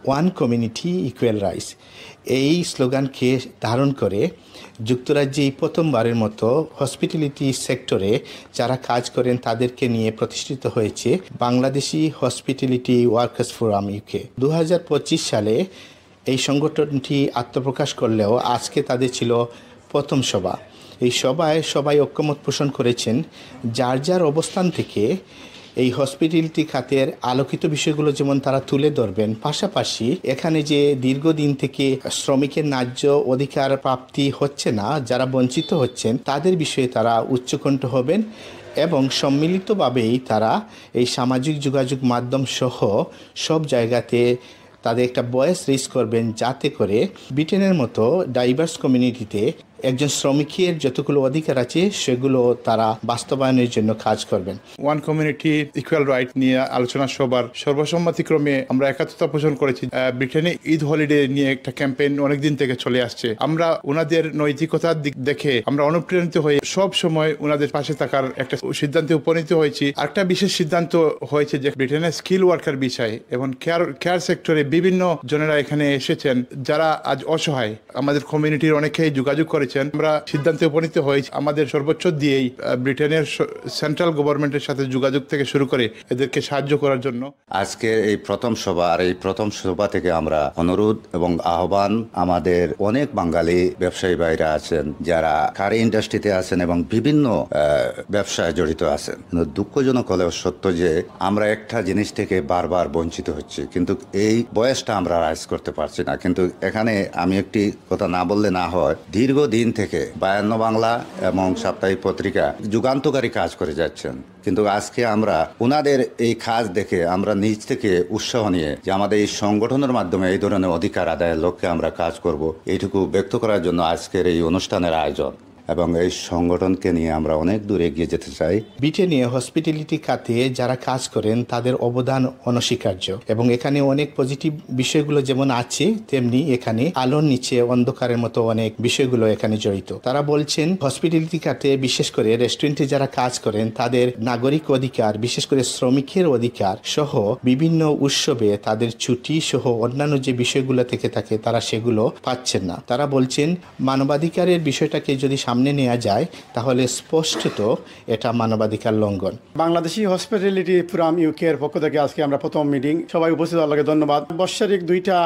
One community equal rights এই স্লোগানকে ধারণ করে যুক্তরাজ্যে এই প্রথমবারের মতো হসপিটালিটি সেক্টরে যারা কাজ করেন তাদেরকে নিয়ে প্রতিষ্ঠিত হয়েছে Bangladeshi hospitality workers forum UK. 2025 সালে এই সংগঠনটি আত্মপ্রকাশ করলেও আজকে তাদের ছিল প্রথম সভা। এই সভায় সবাই ঐক্যমত পোষণ করেছেন যার যার অবস্থান থেকে এই হসপিটালিটি খাতের আলোকিত বিষয়গুলো যেমন তারা তুলে ধরবেন, পাশাপাশি এখানে যে দীর্ঘদিন থেকে শ্রমিকের ন্যায্য অধিকার প্রাপ্তি হচ্ছে না, যারা বঞ্চিত হচ্ছেন তাদের বিষয়ে তারা উচ্চকণ্ঠ হবেন এবং সম্মিলিতভাবেই তারা এই সামাজিক যোগাযোগ মাধ্যম সহ সব জায়গাতে তাদের একটা ভয়েস রেজ করবেন, যাতে করে ব্রিটেনের মতো ডাইভার্স কমিউনিটিতে একজন শ্রমিকের যতগুলো অধিকার আছে সেগুলো তারা বাস্তবায়নের জন্য কাজ করবেন। ওয়ান কমিউনিটি ইকুয়াল রাইট নিয়ে আলোচনা সভার সর্বসম্মতিক্রমে আমরা একাত্মতা পোষণ করেছি। ব্রিটেনে ঈদ হলিডে নিয়ে একটা ক্যাম্পেইন অনেকদিন থেকে চলে আসছে। আমরা ওনাদের নৈতিকতার দিক দেখে আমরা অনুপ্রাণিত হয়ে সব সময় ওনাদের পাশে থাকার একটা সিদ্ধান্তে উপনীত হয়েছি। আরেকটা বিশেষ সিদ্ধান্ত হয়েছে যে ব্রিটেনের স্কিল ওয়ার্কার বিষয় এবং কেয়ার সেক্টরে বিভিন্ন জনেরা এখানে এসেছেন যারা আজ অসহায়। আমাদের কমিউনিটির অনেকেই যোগাযোগ করে আমরা সিদ্ধান্তে উপনীত হয়েছি আমাদের সর্বোচ্চ দিয়েই ব্রিটেনের সেন্ট্রাল গভর্নমেন্টের সাথে যোগাযোগ থেকে শুরু করে এদেরকে সাহায্য করার জন্য আজকে এই প্রথম সভা। আর এই প্রথম সভা থেকে আমরা অনুরোধ এবং আহ্বান, আমাদের অনেক বাঙালি ব্যবসায়ী ভাইরা আছেন যারা কার ইন্ডাস্ট্রিতে আছেন এবং বিভিন্ন ব্যবসায় জড়িত আছেন। দুঃখজনক হলেও সত্য যে আমরা একটা জিনিস থেকে বারবার বঞ্চিত হচ্ছি, কিন্তু এই বয়সটা আমরা রাইজ করতে পারছি না। কিন্তু এখানে আমি একটি কথা না বললে না হয়, দীর্ঘদিন থেকে 52 বাংলা এবং সাপ্তাহিক পত্রিকা যুগান্তকারী কাজ করে যাচ্ছেন, কিন্তু আজকে আমরা ওনাদের এই কাজ দেখে আমরা নিজ থেকে উৎসাহ নিয়ে যে আমাদের এই সংগঠনের মাধ্যমে এই ধরনের অধিকার আদায়ের লক্ষ্যে আমরা কাজ করব, এইটুকু ব্যক্ত করার জন্য আজকের এই অনুষ্ঠানের আয়োজন এবং এই সংগঠনকে নিয়ে আমরা অনেক দূর এগিয়ে যেতে চাই। ব্রিটেনে হসপিটালিটি খাতে যারা কাজ করেন তাদের অবদান অনস্বীকার্য এবং এখানে অনেক পজিটিভ বিষয়গুলো যেমন আছে, তেমনি এখানে আলোর নিচে অন্ধকারের মতো অনেক বিষয়গুলো এখানে জড়িত। তারা বলছেন হসপিটালিটি খাতে বিশেষ করে রেস্টুরেন্টে যারা কাজ করেন তাদের নাগরিক অধিকার, বিশেষ করে শ্রমিকের অধিকার সহ বিভিন্ন উৎসবে তাদের ছুটি সহ অন্যান্য যে বিষয়গুলো থেকে থাকে তারা সেগুলো পাচ্ছেন না। তারা বলছেন মানবাধিকারের বিষয়টাকে যদি সামনে নেওয়া যায় তাহলে স্পষ্টত এটা মানবাধিকার লঙ্ঘন। বাংলাদেশি হসপিটালিটি ফোরাম ইউকে এর পক্ষ থেকে আজকে আমরা প্রথম মিটিং, সবাই উপস্থিত হওয়ার লাগে ধন্যবাদ। বৎসরিক 2টা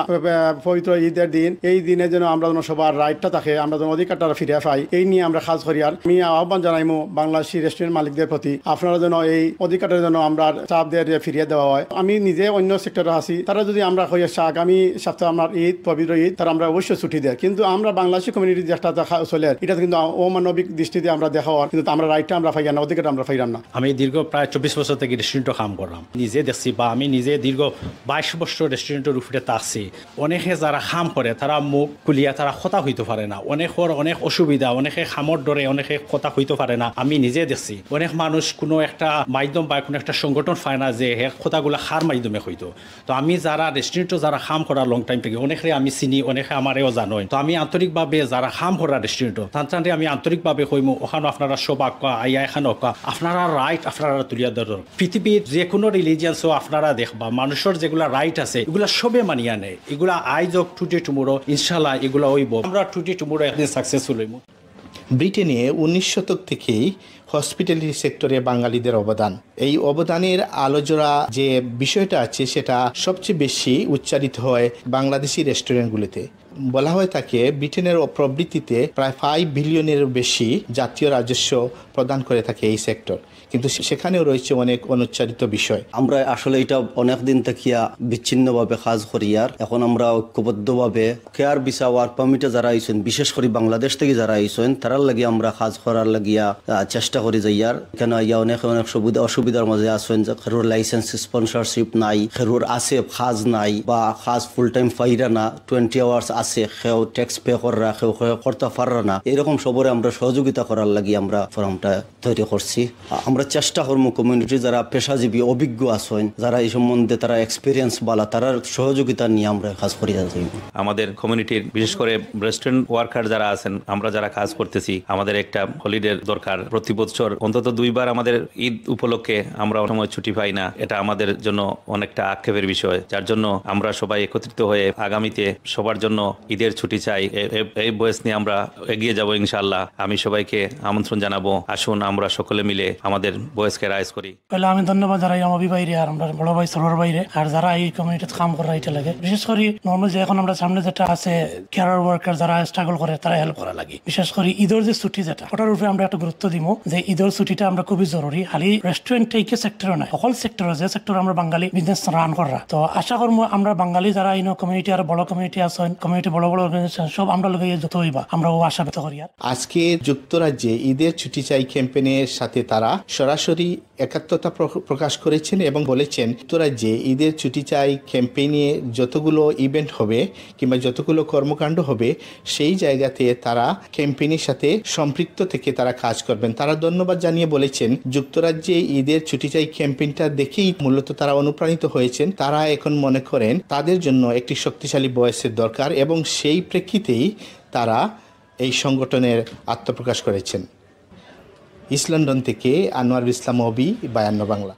পবিত্র ঈদের দিন, এই দিনে যেন আমরা যেন সবার রাইটটা থাকে, আমরা যেন অধিকারটা ফিরে পাই, এই নিয়ে আমরা কাজ করি। আর আমি আহ্বান জানাইমু বাংলাদেশি রেস্টুরেন্ট মালিকদের প্রতি, আপনারা যেন এই অধিকারটা যেন আমরা চাপ দিয়ে ফিরিয়ে দেওয়া হয়। আমি নিজে অন্য সেক্টরে আছি, তারা যদি আমরা হয়ে আগামী সপ্তাহে আমার ঈদ, পবিত্র ঈদ, তারা আমরা অবশ্যই ছুটি দেয়, কিন্তু আমরা বাংলাদেশি কমিউনিটি যেটা চলে এটা কিন্তু অমানবিক দৃষ্টিতে আমরা দেখা হওয়ার, কিন্তু আমরা রাইটটা আমরা পাই না, অধিকারটা আমরা পাইলাম না। আমি দীর্ঘ প্রায় 24 বছর থেকে রেস্টুরেন্টে কাম করলাম, নিজে দেখছি বা আমি নিজে দীর্ঘ 22 বছর রেস্টুরেন্টের উপরে থাকছি। অনেকে যারা কাম করে তারা মুখ খুলিয়া তারা কথা হইতে পারে না, অনেকের অনেক অসুবিধা, অনেকে খামর ধরে অনেকে কথা হইতে পারে না। আমি নিজে দেখছি অনেক মানুষ কোনো একটা মাধ্যম বা কোনো একটা সংগঠন পায় না যে হে কথাগুলো হার মাধ্যমে হইতো। তো আমি যারা রেস্টুরেন্টে যারা কাম করা লং টাইম থেকে অনেকে আমি চিনি, অনেকে আমারেও জানেন। তো আমি আন্তরিকভাবে যারা কাম করা রেস্টুরেন্টে তান্ত্রান্তে আমি আন্তরিকভাবে কইমু ওখানে আপনারা সবাক আইয়া এখানে আপনারা রাইট আপনারা তুলিয়া ধরুন। পৃথিবীর যে কোনো রিলিজিয়ান্সও আপনারা দেখবা মানুষের যেগুলা রাইট আছে এগুলা সবে মানিয়া নেয়, এগুলা আইজ হোক টুডে টুমোরো ইনশাল্লাহ এগুলা হইব, আমরা টুডে টুমোরো একদিন সাকসেসফুল হইব। ব্রিটেনে 19 শতক থেকেই হসপিটালিটি সেক্টরে বাঙালিদের অবদান, এই অবদানের আলোচনা যে বিষয়টা আছে সেটা সবচেয়ে বেশি উচ্চারিত হয় বাংলাদেশি রেস্টুরেন্টগুলিতে। বলা হয়ে থাকে ব্রিটেনের প্রবৃত্তিতে প্রায় 5 বিলিয়নের বেশি জাতীয় রাজস্ব প্রদান করে থাকে এই সেক্টর, কিন্তু সেখানেও রয়েছে অনেক অনুচ্চারিত বিষয়। আমরা আসলে এটা অনেক দিন থেকে বিচ্ছিন্নভাবে কাজ করি, আর এখন আমরা ঐক্যবদ্ধভাবে কেয়ার ভিসা ওয়ার্ক পারমিটে যারা আইছেন, বিশেষ করে বাংলাদেশ থেকে যারা আইছেন তারার লাগি আমরা কাজ করার লাগিয়া চেষ্টা করি যাইয়ার। কেন ইয়া অনেক অসুবিধার মাঝে আছেন যে খেরুর লাইসেন্স স্পন্সরশিপ নাই, খেরুর আছে কাজ নাই বা কাজ ফুল টাইম পাইরা না, 20 আওয়ার্স আছে, কেউ ট্যাক্স পে করা, কেউ করতে পাররা না, এরকম সবরে আমরা সহযোগিতা করার লাগি আমরা ফোরামটা তৈরি করছি। আমরা আমরা চেষ্টা করবো কমিউনিটি যারা পেশাজীবী অভিজ্ঞ আছেন, যারা এই সম্বন্ধে তারা এক্সপিরিয়েন্স বালা, তারার সহযোগিতা নিয়ে আমরা কাজ করিয়া যাই। আমাদের কমিউনিটির বিশেষ করে রেস্টুরেন্ট ওয়ার্কার যারা আছেন, আমরা যারা কাজ করতেছি, আমাদের একটা হলিডে দরকার। প্রতি বছর অন্তত 2 বার আমাদের ঈদ উপলক্ষে আমরা সময় ছুটি পাই না। এটা আমাদের জন্য অনেকটা আক্ষেপের বিষয়, যার জন্য আমরা সবাই একত্রিত হয়ে আগামীতে সবার জন্য ঈদের ছুটি চাই। এই বয়স নিয়ে আমরা এগিয়ে যাব ইনশাআল্লাহ। আমি সবাইকে আমন্ত্রণ জানাবো, আসুন আমরা সকলে মিলে আমাদের বয়সকে রাইজ করি। পহলে আমি ধন্যবাদ যারা আমার বাইরে আর আমরা বড় ভাই ছোট বাইরে আর যারা এই কমিউনিটিতে কাম করা এটা লাগে। বিশেষ করে নর্মাল যে এখন আমরা সামনে যেটা আছে কেয়ার ওয়ার্কার যারা স্ট্রাগল করে তারা হেল্প করা লাগে। বিশেষ করে ঈদের যে ছুটি যেটা ওটার উপরে আমরা একটা গুরুত্ব দিব যে ঈদের ছুটিটা আমরা খুবই জরুরি। খালি রেস্টুরেন্ট থেকে সেক্টরে নয়, সকল সেক্টরে যে সেক্টরে আমরা বাঙালি বিজনেস রান করা। তো আশা করবো আমরা বাঙালি যারা এই কমিউনিটি আর বড় কমিউনিটি আছেন, কমিউনিটি বড় বড় অর্গানাইজেশন সব আমরা লোক যত হইবা আমরা ও আশা ব্যক্ত করি। আজকে যুক্তরাজ্যে ঈদের ছুটি চাই ক্যাম্পেইনের সাথে তারা সরাসরি একাত্মতা প্রকাশ করেছেন এবং বলেছেন যুক্তরাজ্যে ঈদের ছুটি চাই ক্যাম্পেইনে যতগুলো ইভেন্ট হবে কিংবা যতগুলো কর্মকাণ্ড হবে সেই জায়গাতে তারা ক্যাম্পেইনের সাথে সম্পৃক্ত থেকে তারা কাজ করবেন। তারা ধন্যবাদ জানিয়ে বলেছেন যুক্তরাজ্যে ঈদের ছুটি চাই ক্যাম্পেইনটা দেখেই মূলত তারা অনুপ্রাণিত হয়েছেন। তারা এখন মনে করেন তাদের জন্য একটি শক্তিশালী ভয়েসের দরকার এবং সেই প্রেক্ষিতেই তারা এই সংগঠনের আত্মপ্রকাশ করেছেন। ইস্ট লন্ডন থেকে আনোয়ারুল ইসলাম অবি, বায়ান্ন বাংলা।